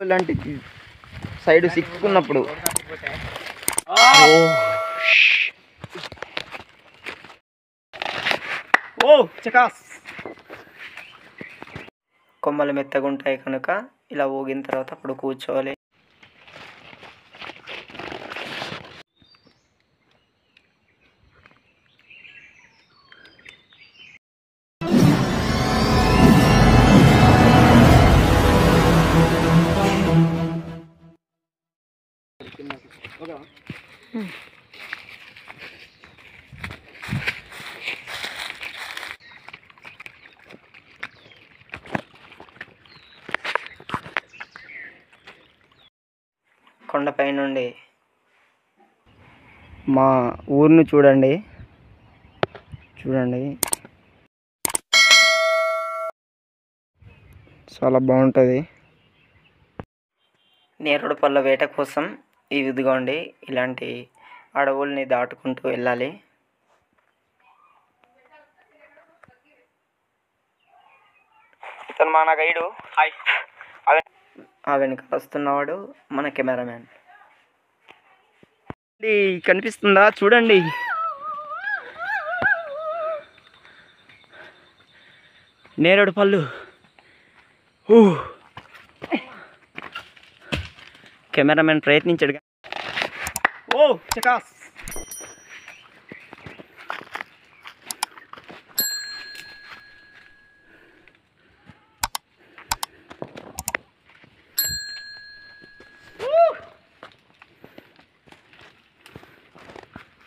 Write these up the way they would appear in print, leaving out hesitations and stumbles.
ఇలాంటి సైడ్ సిక్కున్నప్పుడు కొమ్మలు మెత్తగా ఉంటాయి కనుక ఇలా ఊగిన తర్వాత అప్పుడు కూర్చోవాలి. కొండపై నుండి మా ఊరిని చూడండి చాలా బాగుంటుంది. నేరేడు పళ్ళ వేట కోసం ఇదిగోండి ఇలాంటి అడవుల్ని దాటుకుంటూ వెళ్ళాలి. ఇతను మన గైడు. హాయ్. ఆ వెనుక వస్తున్నవాడు మన కెమెరామ్యాన్. కనిపిస్తుందా? చూడండి. నేరేడు పళ్ళు. కెమెరామెన్ ప్రయత్నించాడు. చకాస్.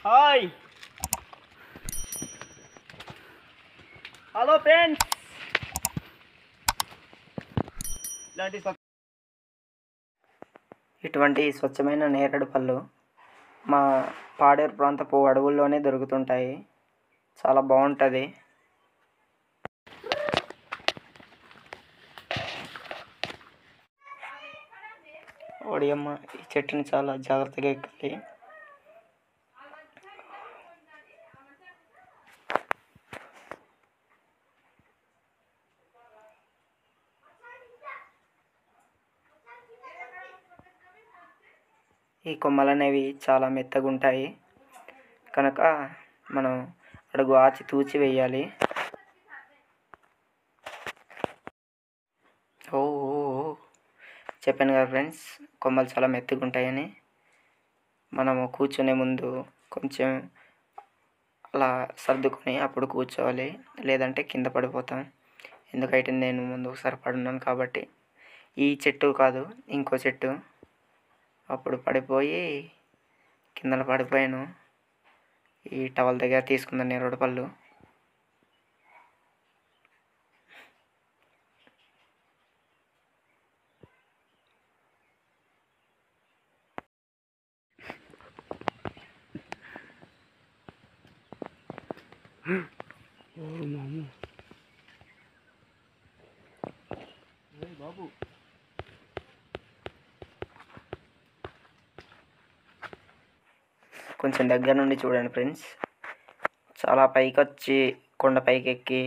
Hi, hello friends. ఇటువంటి స్వచ్ఛమైన నేరేడు పళ్ళు మా పాడేరు ప్రాంతపు అడవుల్లోనే దొరుకుతుంటాయి. చాలా బాగుంటుంది. ఓడియమ్మ, ఈ చెట్టుని చాలా జాగ్రత్తగా ఎక్కాలి. ఈ కొమ్మలు అనేవి చాలా మెత్తగా ఉంటాయి కనుక మనం అడుగు ఆచి తూచి వేయాలి. చెప్పాను కదా ఫ్రెండ్స్, కొమ్మలు చాలా మెత్తగా ఉంటాయని. మనము కూర్చునే ముందు కొంచెం అలా సర్దుకొని అప్పుడు కూర్చోవాలి, లేదంటే కింద పడిపోతాం. ఎందుకంటే నేను ముందు ఒకసారి పడున్నాను కాబట్టి. ఈ చెట్టు కాదు, ఇంకో చెట్టు. అప్పుడు పడిపోయి కిందన పడిపోయాను. ఈ టవల్ దగ్గర తీసుకున్న నేరేడు పళ్ళు. బాబు, కొంచెం దగ్గర నుండి చూడండి ఫ్రెండ్స్. చాలా పైకి వచ్చి కొండ పైకి ఎక్కి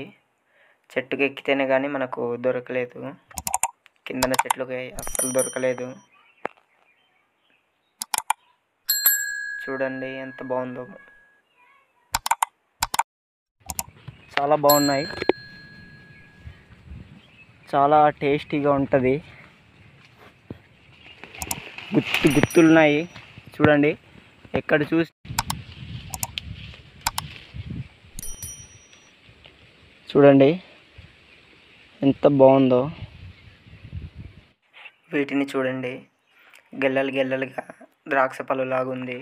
చెట్టుకి ఎక్కితేనే కానీ మనకు దొరకలేదు. కిందన చెట్లుకి అస్సలు దొరకలేదు. చూడండి ఎంత బాగుందో. చాలా బాగున్నాయి. చాలా టేస్టీగా ఉంటుంది. గుత్తులున్నాయి చూడండి. ఎక్కడ చూడండి ఎంత బాగుందో. వీటిని చూడండి, గెల్లలుగా ద్రాక్ష పళ్ళు లాగుంది.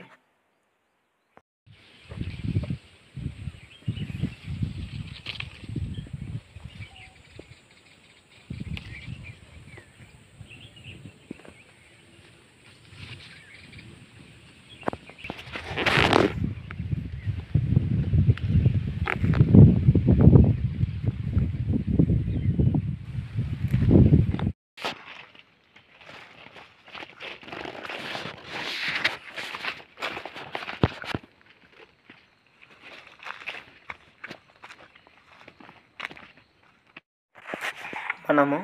మనము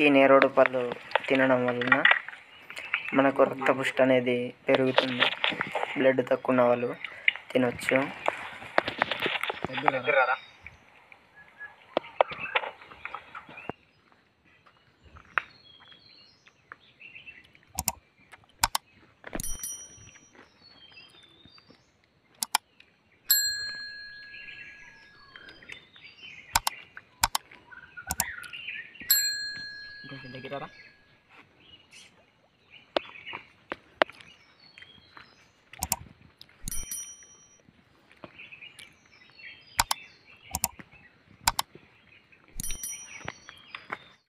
ఈ నేరేడు పళ్ళు తినడం వలన మనకు రక్తపుష్టి అనేది పెరుగుతుంది. బ్లడ్ తక్కువ ఉన్న వాళ్ళు తినొచ్చు. దగ్గర